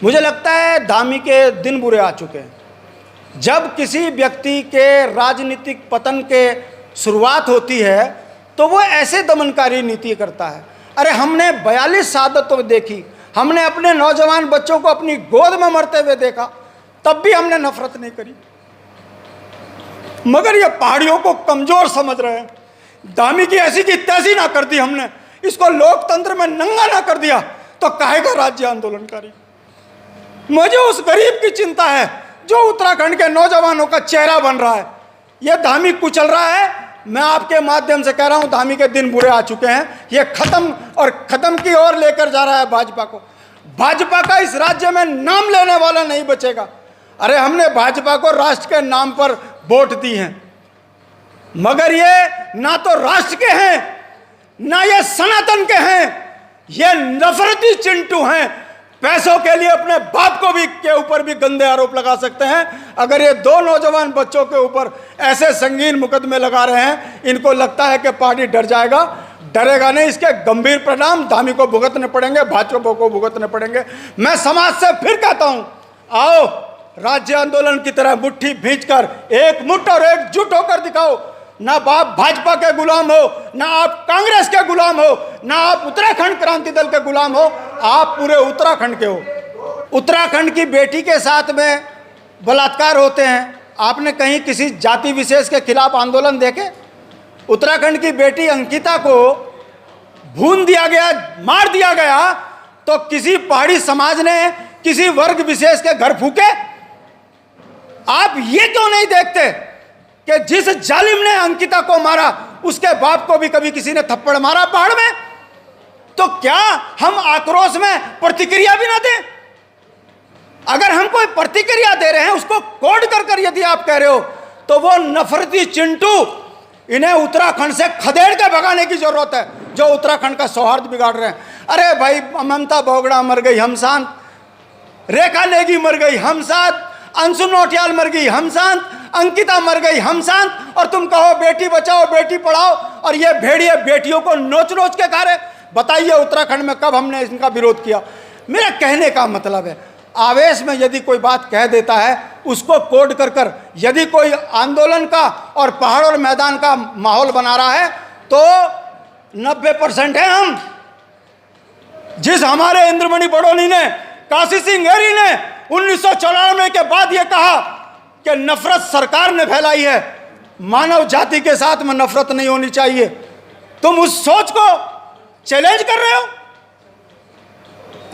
मुझे लगता है धामी के दिन बुरे आ चुके हैं। जब किसी व्यक्ति के राजनीतिक पतन के शुरुआत होती है तो वो ऐसे दमनकारी नीति करता है। अरे हमने 42 शहादतों देखी, हमने अपने नौजवान बच्चों को अपनी गोद में मरते हुए देखा, तब भी हमने नफरत नहीं करी। मगर ये पहाड़ियों को कमजोर समझ रहे हैं। धामी की ऐसी की तैसी ना कर दी हमने, इसको लोकतंत्र में नंगा ना कर दिया तो काहेगा राज्य आंदोलनकारी। मुझे उस गरीब की चिंता है जो उत्तराखंड के नौजवानों का चेहरा बन रहा है। यह धामी कुचल रहा है। मैं आपके माध्यम से कह रहा हूं, धामी के दिन बुरे आ चुके हैं। ये खत्म की ओर लेकर जा रहा है भाजपा को। भाजपा का इस राज्य में नाम लेने वाला नहीं बचेगा। अरे हमने भाजपा को राष्ट्र के नाम पर वोट दी हैं, मगर ये ना तो राष्ट्र के हैं ना ये सनातन के हैं, ये नफरती चिंटू हैं। पैसों के लिए अपने बाप को भी के ऊपर भी गंदे आरोप लगा सकते हैं। अगर ये दो नौजवान बच्चों के ऊपर ऐसे संगीन मुकदमे लगा रहे हैं, इनको लगता है कि पार्टी डर जाएगा। डरेगा नहीं। इसके गंभीर परिणाम धामी को भुगतने पड़ेंगे, भाजपा को भुगतने पड़ेंगे। मैं समाज से फिर कहता हूं, आओ राज्य आंदोलन की तरह मुट्ठी भींचकर एक मुट्ठ और एकजुट होकर दिखाओ। ना आप भाजपा के गुलाम हो, ना आप कांग्रेस के गुलाम हो, ना आप उत्तराखंड क्रांति दल के गुलाम हो, आप पूरे उत्तराखंड के हो। उत्तराखंड की बेटी के साथ में बलात्कार होते हैं। आपने कहीं किसी जाति विशेष के खिलाफ आंदोलन देखे? उत्तराखंड की बेटी अंकिता को भून दिया गया, मार दिया गया, तो किसी पहाड़ी समाज ने किसी वर्ग विशेष के घर फूके? आप ये क्यों नहीं देखते कि जिस जालिम ने अंकिता को मारा उसके बाप को भी कभी किसी ने थप्पड़ मारा पहाड़ में? तो क्या हम आक्रोश में प्रतिक्रिया भी ना दें? अगर हम कोई प्रतिक्रिया दे रहे हैं, उसको कोड कर यदि आप कह रहे हो, तो वो नफरती चिंटू, इन्हें उत्तराखंड से खदेड़ के भगाने की जरूरत है, जो उत्तराखंड का सौहार्द बिगाड़ रहे हैं। अरे भाई, ममता बोगड़ा मर गई, हम शांत। रेखा नेगी मर गई, हम शांत। अंशु नौटियाल मर गई, हम शांत। अंकिता मर गई, हम शांत। और तुम कहो बेटी बचाओ बेटी पढ़ाओ, और ये भेड़िए बेटियों को नोच नोच के खा रहे। बताइए उत्तराखंड में कब हमने इनका विरोध किया? मेरा कहने का मतलब है, आवेश में यदि कोई बात कह देता है, उसको कोड कर यदि कोई आंदोलन का और पहाड़ और मैदान का माहौल बना रहा है, तो 90% है हम। जिस हमारे इंद्रमणि बड़ोनी ने, काशी सिंह हेरी ने 1994 के बाद यह कहा कि नफरत सरकार ने फैलाई है, मानव जाति के साथ में नफरत नहीं होनी चाहिए, तुम उस सोच को चैलेंज कर रहे हो।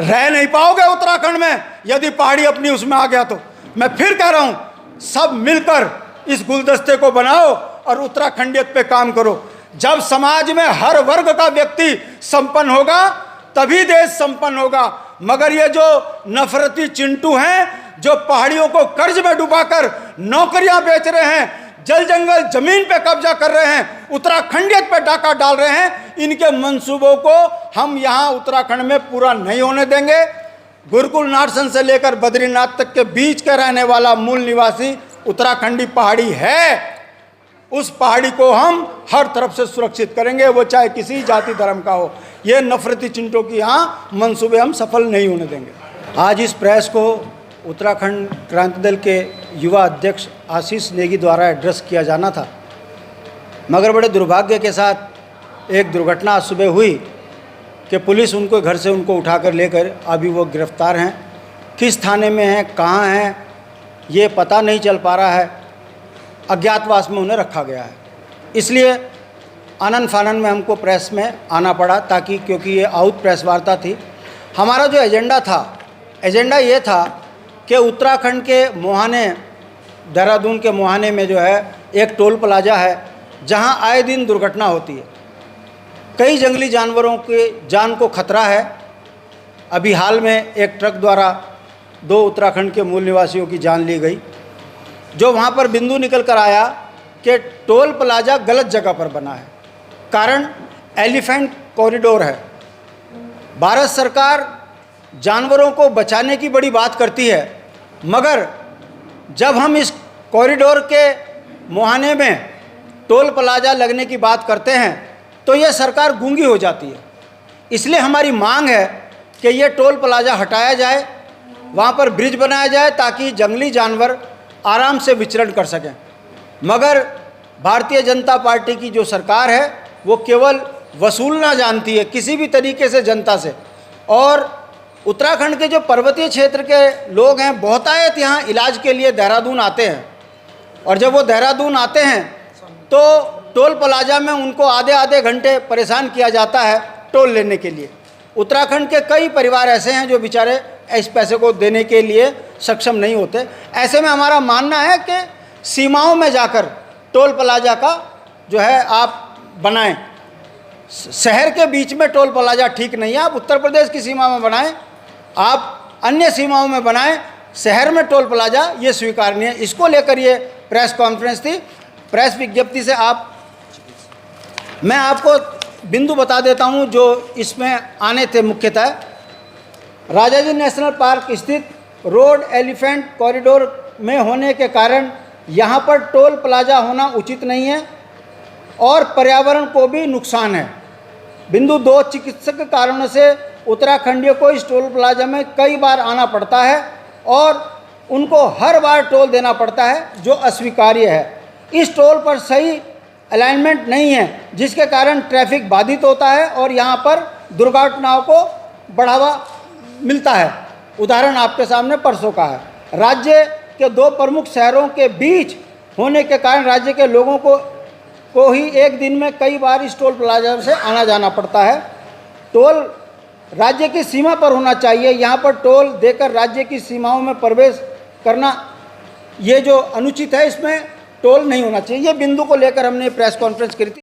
रह नहीं पाओगे उत्तराखंड में यदि पहाड़ी अपनी उसमें आ गया तो। मैं फिर कह रहा हूं, सब मिलकर इस गुलदस्ते को बनाओ और उत्तराखंडियत पे काम करो। जब समाज में हर वर्ग का व्यक्ति संपन्न होगा तभी देश संपन्न होगा। मगर ये जो नफरती चिंटू हैं, जो पहाड़ियों को कर्ज में डुबाकर नौकरियां बेच रहे हैं, जल जंगल जमीन पे कब्जा कर रहे हैं, उत्तराखंडियत पे डाका डाल रहे हैं, इनके मंसूबों को हम यहां उत्तराखंड में पूरा नहीं होने देंगे। गुरुकुल नारसन से लेकर बद्रीनाथ तक के बीच का रहने वाला मूल निवासी उत्तराखंडी पहाड़ी है। उस पहाड़ी को हम हर तरफ से सुरक्षित करेंगे, वो चाहे किसी जाति धर्म का हो। ये नफरती चिंटों की यहाँ मंसूबे हम सफल नहीं होने देंगे। आज इस प्रेस को उत्तराखंड क्रांति दल के युवा अध्यक्ष आशीष नेगी द्वारा एड्रेस किया जाना था, मगर बड़े दुर्भाग्य के साथ एक दुर्घटना आज सुबह हुई कि पुलिस उनको घर से उनको उठाकर लेकर अभी वो गिरफ्तार हैं। किस थाने में हैं, कहाँ हैं, ये पता नहीं चल पा रहा है। अज्ञातवास में उन्हें रखा गया है। इसलिए आनन फानन में हमको प्रेस में आना पड़ा, ताकि क्योंकि ये आउट प्रेस वार्ता थी। हमारा जो एजेंडा ये था कि उत्तराखंड के मोहाने, देहरादून के मोहाने में जो है एक टोल प्लाजा है जहां आए दिन दुर्घटना होती है। कई जंगली जानवरों के जान को खतरा है। अभी हाल में एक ट्रक द्वारा 2 उत्तराखंड के मूल निवासियों की जान ली गई। जो वहाँ पर बिंदु निकल कर आया कि टोल प्लाजा गलत जगह पर बना है। कारण एलिफेंट कॉरिडोर है। भारत सरकार जानवरों को बचाने की बड़ी बात करती है, मगर जब हम इस कॉरिडोर के मुहाने में टोल प्लाजा लगने की बात करते हैं तो यह सरकार गूंगी हो जाती है। इसलिए हमारी मांग है कि यह टोल प्लाजा हटाया जाए वहाँ पर ब्रिज बनाया जाए ताकि जंगली जानवर आराम से विचरण कर सकें। मगर भारतीय जनता पार्टी की जो सरकार है वो केवल वसूलना जानती है किसी भी तरीके से जनता से। और उत्तराखंड के जो पर्वतीय क्षेत्र के लोग हैं बहुतायत यहाँ इलाज के लिए देहरादून आते हैं, और जब वो देहरादून आते हैं तो टोल प्लाजा में उनको आधे आधे घंटे परेशान किया जाता है टोल लेने के लिए। उत्तराखंड के कई परिवार ऐसे हैं जो बेचारे इस पैसे को देने के लिए सक्षम नहीं होते। ऐसे में हमारा मानना है कि सीमाओं में जाकर टोल प्लाजा का जो है आप बनाएं। शहर के बीच में टोल प्लाजा ठीक नहीं है, आप उत्तर प्रदेश की सीमा में बनाएं, आप अन्य सीमाओं में बनाएं, शहर में टोल प्लाजा ये स्वीकारनीय है। इसको लेकर ये प्रेस कॉन्फ्रेंस थी। प्रेस विज्ञप्ति से मैं आपको बिंदु बता देता हूं जो इसमें आने थे मुख्यतः। राजाजी नेशनल पार्क स्थित रोड एलिफेंट कॉरिडोर में होने के कारण यहाँ पर टोल प्लाजा होना उचित नहीं है और पर्यावरण को भी नुकसान है। बिंदु 2, चिकित्सक कारणों से उत्तराखंडियों को इस टोल प्लाजा में कई बार आना पड़ता है और उनको हर बार टोल देना पड़ता है जो अस्वीकार्य है। इस टोल पर सही अलाइनमेंट नहीं है जिसके कारण ट्रैफिक बाधित होता है और यहाँ पर दुर्घटनाओं को बढ़ावा मिलता है। उदाहरण आपके सामने परसों का है। राज्य के 2 प्रमुख शहरों के बीच होने के कारण राज्य के लोगों को ही एक दिन में कई बार इस टोल प्लाजा से आना जाना पड़ता है। टोल राज्य की सीमा पर होना चाहिए। यहाँ पर टोल देकर राज्य की सीमाओं में प्रवेश करना ये जो अनुचित है, इसमें टोल नहीं होना चाहिए। ये बिंदु को लेकर हमने प्रेस कॉन्फ्रेंस करी थी।